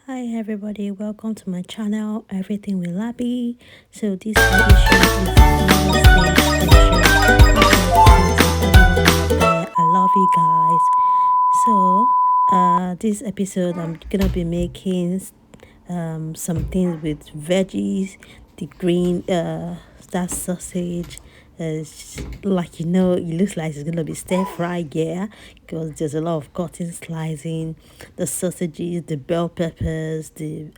Hi everybody, welcome to my channel, Everything with Labby. So this edition is Mother's Day special. I love you guys. So this episode I'm gonna be making some things with veggies, the green that sausage. Like it looks like it's gonna be stir fried, yeah, because there's a lot of cutting, slicing, the sausages, the bell peppers, the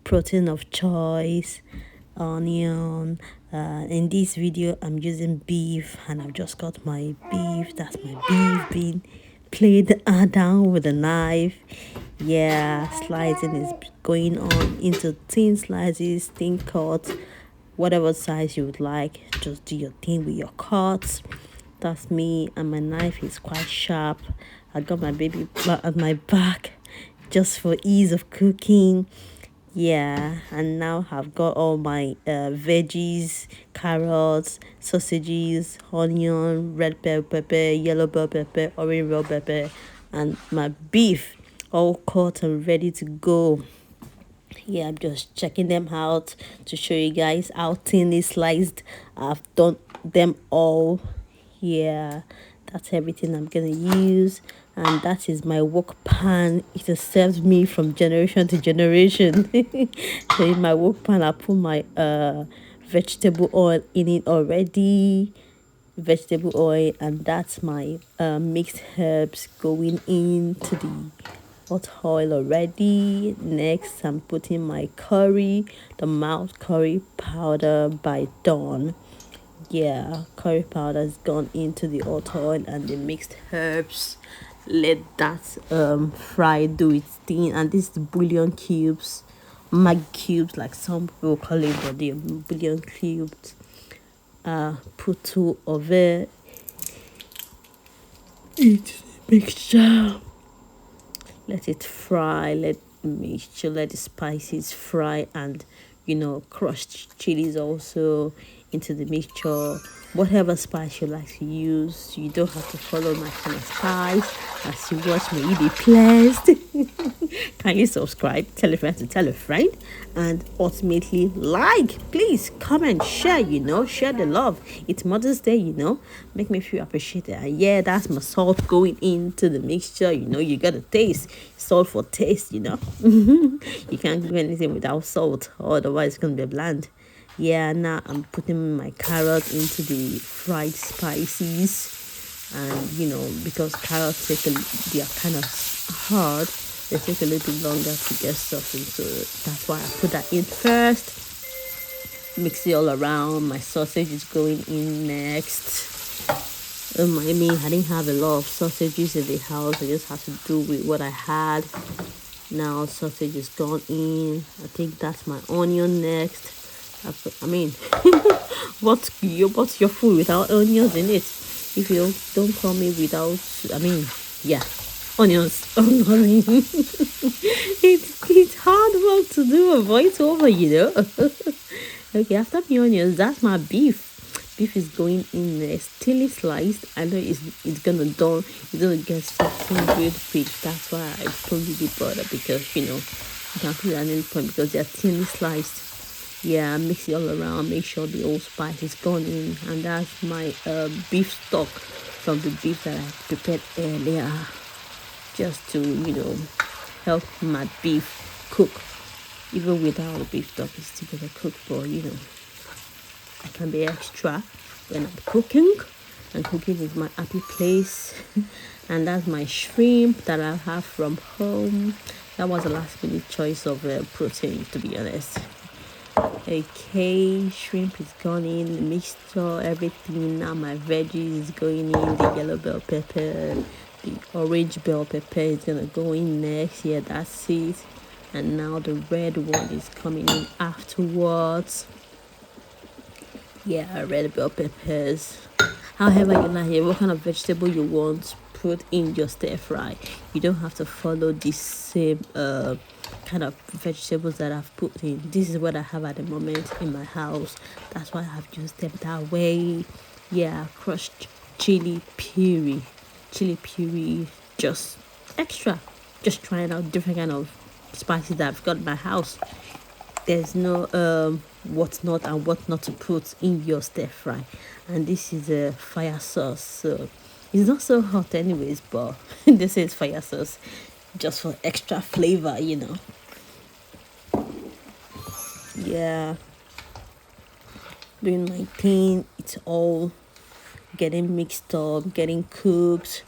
protein of choice, onion. In this video, I'm using beef, and I've just got my beef. That's my beef being played down with a knife. Yeah, slicing is going on into thin slices, thin cuts, whatever size you would like. Just do your thing with your cuts. That's me, and my knife is quite sharp. I got my baby at my back just for ease of cooking. Yeah, and now I've got all my veggies, carrots, sausages, onion, red bell pepper, yellow bell pepper, orange bell pepper, and my beef all cut and ready to go. Yeah, I'm just checking them out to show you guys how thinly sliced I've done them all. Yeah, that's everything I'm gonna use, and that is my wok pan. It has served me from generation to generation. So in my wok pan I put my vegetable oil in it already, vegetable oil, and that's my mixed herbs going into the hot oil already. Next I'm putting my curry, the mild curry powder by Dawn. Yeah, curry powder has gone into the hot oil and the mixed herbs. Let that fry do its thing. And this is the bouillon cubes, mag cubes like some people call it, but they're bouillon cubes. Put two of it. Eat mixture. Let it fry. Let mixture. Let the spices fry, and crushed chilies also into the mixture. Whatever spice you like to use, you don't have to follow my kind of spice. As you watch me, you be pleased. Kindly subscribe, tell a friend to tell a friend, and ultimately like, please comment, share. Share the love. It's Mother's Day. Make me feel appreciated. And yeah, that's my salt going into the mixture. You gotta taste salt for taste. You can't do anything without salt, otherwise it's gonna be bland. Yeah, now I'm putting my carrot into the fried spices, and because carrots they are kind of hard, they take a little bit longer to get softened, so that's why I put that in first. Mix it all around. My sausage is going in next. I mean, I didn't have a lot of sausages in the house. I just had to do with what I had. Now sausage is gone in. I think that's my onion next. I mean, what's your food without onions in it? If you don't call me without, I mean, yeah, onions. It's hard work to do a voiceover. Okay, after the onions, that's my beef. Beef is going in there, still sliced. I know it's gonna done. It's gonna get something good quick. That's why I put the butter, because you can put it at any point because they're thinly sliced. Yeah, mix it all around. Make sure the old spice is gone in, and that's my beef stock from the beef that I prepared earlier, just to help my beef cook. Even without the beef stock, it's still gonna cook. But I can be extra when I'm cooking, and cooking is my happy place. And that's my shrimp that I have from home. That was a last minute choice of protein, to be honest. Okay, shrimp is gone in, the mixture, everything. Now my veggies is going in, the yellow bell pepper, the orange bell pepper is gonna go in next. Yeah, that's it. And now the red one is coming in afterwards. Yeah, red bell peppers. However you like it, what kind of vegetable you want, put in your stir fry. You don't have to follow this same kind of vegetables that I've put in. This is what I have at the moment in my house. That's why I've used them that way. Yeah, crushed chili puree, just extra, just trying out different kind of spices that I've got in my house. There's no what not and what not to put in your stir fry. And this is a fire sauce, so it's not so hot anyways, but this is fire sauce just for extra flavor, you know. Yeah, doing my thing. It's all getting mixed up, getting cooked.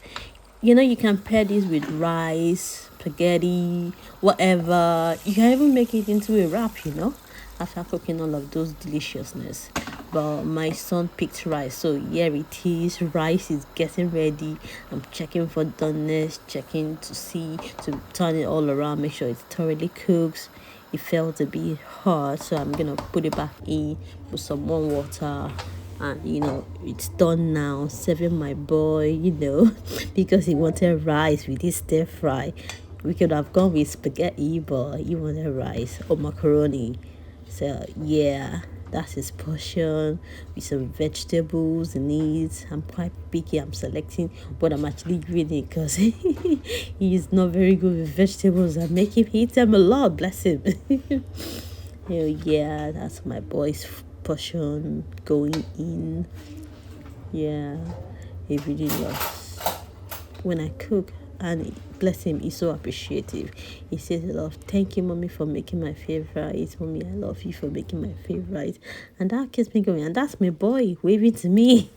You know, you can pair this with rice, spaghetti, whatever. You can even make it into a wrap, you know, after cooking all of those deliciousness. But my son picked rice, so here it is. Rice is getting ready. I'm checking for doneness, checking to see, to turn it all around, make sure it's thoroughly cooked. It felt a bit hot, so I'm gonna put it back in, put some warm water, and you know it's done now. Serving my boy, you know, because he wanted rice with his stir fry. We could have gone with spaghetti, but he wanted rice or macaroni. So yeah, that's his portion with some vegetables in it. I'm quite picky. I'm selecting what I'm actually grilling because he's not very good with vegetables. I make him eat them a lot. Bless him. Yeah, that's my boy's portion going in. Yeah, he really loves when I cook, and bless him, he's so appreciative. He says a lot of thank you, mommy, for making my favorite. Mommy, I love you for making my favorite. And that keeps me going. And that's my boy waving to me.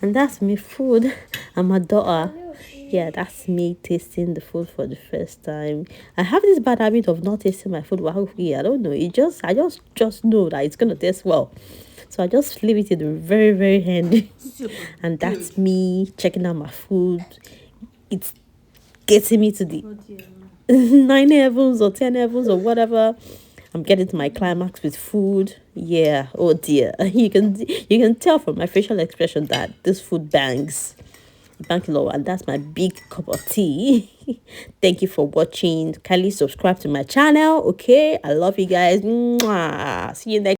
And that's my food. And my daughter. Yeah, that's me tasting the food for the first time. I have this bad habit of not tasting my food while we. I don't know. I just know that it's gonna taste well. So I just leave it in the very, very handy. And that's me checking out my food. It's getting me to the 9 heavens or 10 heavens or whatever. I'm getting to my climax with food. Yeah. Oh dear. You can tell from my facial expression that this food bangs. Thank you, Lord. And that's my big cup of tea. Thank you for watching. Kindly subscribe to my channel. Okay. I love you guys. Mwah. See you next.